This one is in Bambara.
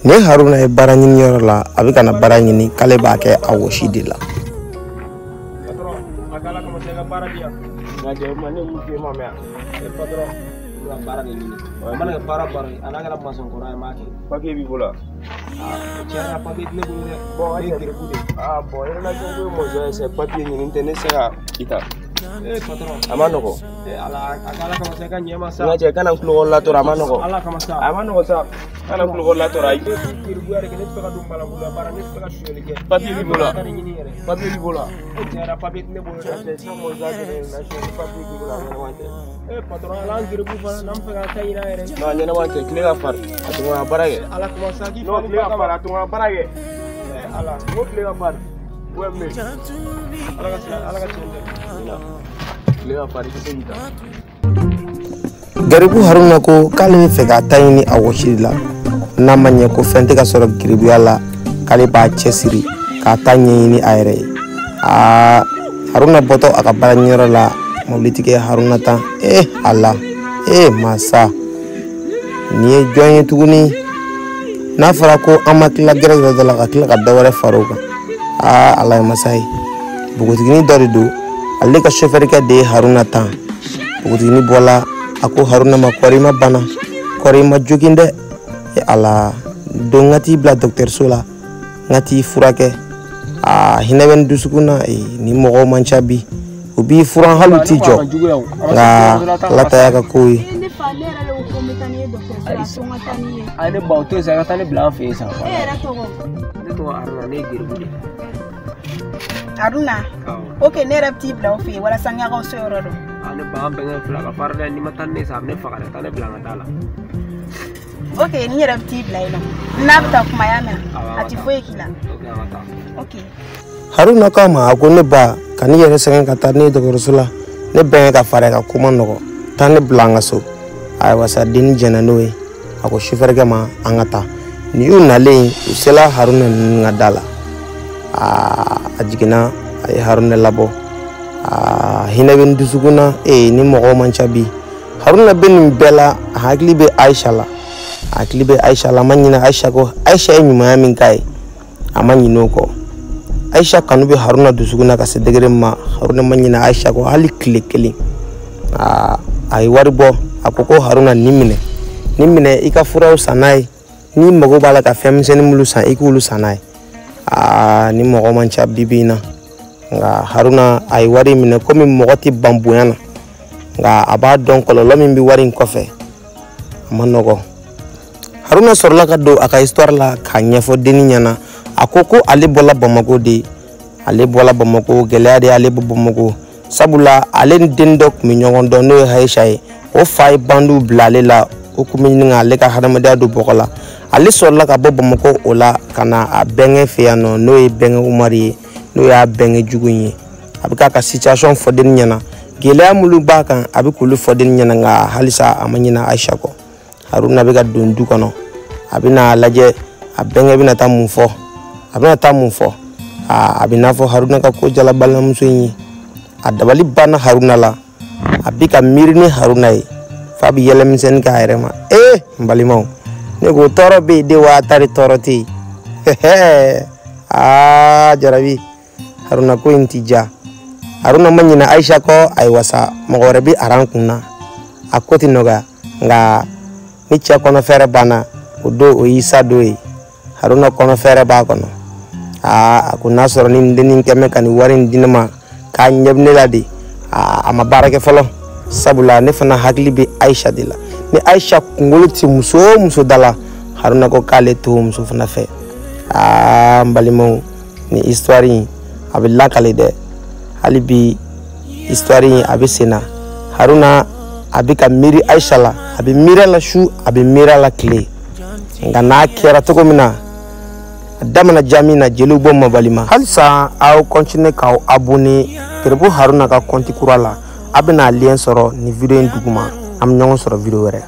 Ne Haruna ye baara ɲini yɔrɔ la a bɛ kana baara ɲini k'ale b'a kɛ a wɔsi de la. Amanogo ala kama se ka nyema sa ngaje kana kulo la tora amanogo ala kama sa amanogo sa kana kulo la tora ay kirbuare ke ne peka dum bala bula bara ne peka shole ke papi bi bola era papi ne bola te so mo za ke na shole papi bi bola ne wante patron ala kirbu bala nam peka tayina ere no ne wante kile far atuma barage ala kama sa ki no kile far atuma barage ala mo kile far wemme ala ka Garibu Haruna ko k'ale bɛ fɛ ka taa ɲini a wɔsili la n'a ma ɲɛ ko fɛn tɛ ka sɔrɔ garibuya la k'ale b'a cɛsiri k'a ta ɲɛɲini a yɛrɛ ye. Haruna bɔtɔ a ka baara ɲiniyɔrɔ la mobilitigi Haruna tan ala masa nin ye jɔn ye tuguni n'a fɔra ko an ma tila gɛrɛ dɔ la ka tila ka dɔ wɛrɛ fara o kan ala ye masa ye bogotigini dɔ de don ale ka chauffeurkɛ de ye Haruna tan bogotigini bɔla a ko Haruna ma kɔri ma bana kɔri ma jogin dɛ ala don ŋa t'i bila dɔgɔtɔrɔso la ŋa t'i furakɛ hinɛ bɛ n dusukun na ni mɔgɔw man ca bi u b'i furan hali u t'i jɔ nka ala ta y'a ka ko ye. ale baw to sa ka taa ne bila an fɛ yen sa ne tɔgɔ Haruna ne ye geribu de Haruna ok ne yɛrɛ bɛ t'i bila o fɛ yen walasa n ka so yɔrɔ dɔn ne ba an bɛnkɛ fila ka fara dɛ ni ma taa ne sa a bɛ ne faga dɛ taa ne bila an ka taa la ok ni yɛrɛ bɛ t'i bila yen nɔ n'a bɛ taa kuma y'a mɛn a tɛ foyi k'i la ok Haruna k'a ma a ko ne ba ka ne yɛrɛ sɛgɛn ka taa ne ye dɔgɔtɔrɔso la ne bɛnkɛ ka fara ka ko ma nɔgɔ taa ne bila an ka so ayiwa sa denni jɛnna n'o ye a ko chauffeurkɛ ma an ka taa ni y'u nalen u sela Haruna ninnu ka da la a jiginna a ye Haruna labɔ hinɛ bɛ n dusukun na ni mɔgɔw man ca bi Haruna bɛ nin bɛɛ la a hakili bɛ Aisha la a ma ɲinɛ Aisha kɔ Aisha ye ɲumanya min k'a ye a ma ɲinɛ o kɔ Aisha kanu bɛ Haruna dusukun na ka se degré ma Haruna ma ɲinɛ Aisha kɔ hali tile kelen a ye wari bɔ a ko Haruna nin minɛ i ka furaw san n'a ye ni mago b'a la ka fɛn misɛnnin minnu san i k'olu san n'a ye ni mɔgɔ man ca bibi in na nka Haruna a ye wari minɛ komi mɔgɔ tɛ ban bonya na nka a b'a dɔn kɔlɔlɔ min bɛ wari in kɔfɛ a ma nɔgɔ Haruna sɔrɔla ka don a ka histoire la k'a ɲɛfɔ denni ɲɛna a ko ale bɔla Bamako de gɛlɛya de y'ale bɔ Bamako sabula ale ni den dɔ tun bɛ ɲɔgɔn dɔn n'o ye Aisha ye o fa ye bandiw bila ale la o tun bɛ ɲini k'ale ka hadamadenya don bɔgɔ la ale sɔrɔla ka bɔ Bamako o la ka na a bɛnkɛ fɛ yan nɔ n'o ye bɛnkɛ Umaru ye n'o y'a bɛnkɛ jugu in ye a bɛ k'a ka situation fɔ denni ɲɛna gɛlɛya minnu b'a kan a bɛ k'olu fɔ denni ɲɛna nka halisa a ma ɲinɛ Aisha kɔ Haruna bɛ ka don du kɔnɔ a bɛ n'a lajɛ a bɛnkɛ bɛna taa mun fɔ a bɛ n'a fɔ Haruna ka ko jala balimamuso in ye a dabali banna Haruna la a bɛ ka miiri ni Haruna ye f'a bɛ yɛlɛmisɛnnin k'a yɛrɛ ma n balimaw ne ko tɔɔrɔ bɛ yen de wa tari tɔɔrɔ tɛ yen jarabi Haruna ko in ti ja Haruna ma ɲinɛ Aisha kɔ ayiwa sa mɔgɔ wɛrɛ bɛ aran kun na a ko tɛ nɔgɔya nka ni cɛ kɔnɔfɛɛrɛ banna o don o y'i sa don ye Haruna kɔnɔfɛɛrɛ b'a kɔnɔ a ko n'a sɔrɔ ni denni kɛmɛ ka nin wari in di ne ma k'a ɲɛ bɛ ne la de a ma baara kɛ fɔlɔ sabula ne fana hakili bɛ Aisha de la ni Aisha kunkolo tɛ muso o muso da la Haruna ko k'ale to muso fana fɛ n balimaw ni histoire in a bɛ lakale dɛ hali bi histoire in a bɛ sen na Haruna a bɛ ka miiri Aisha la a bɛ miiri a la su a bɛ miiri a la tile nka n'a kɛra cogo min na a damana diya min na jeliw bɔ ma balima halisa aw continue k'aw abonné Garibu Haruna ka compte kura la a bɛna lien sɔrɔ ni video in duguma an bɛ ɲɔgɔn sɔrɔ video wɛrɛ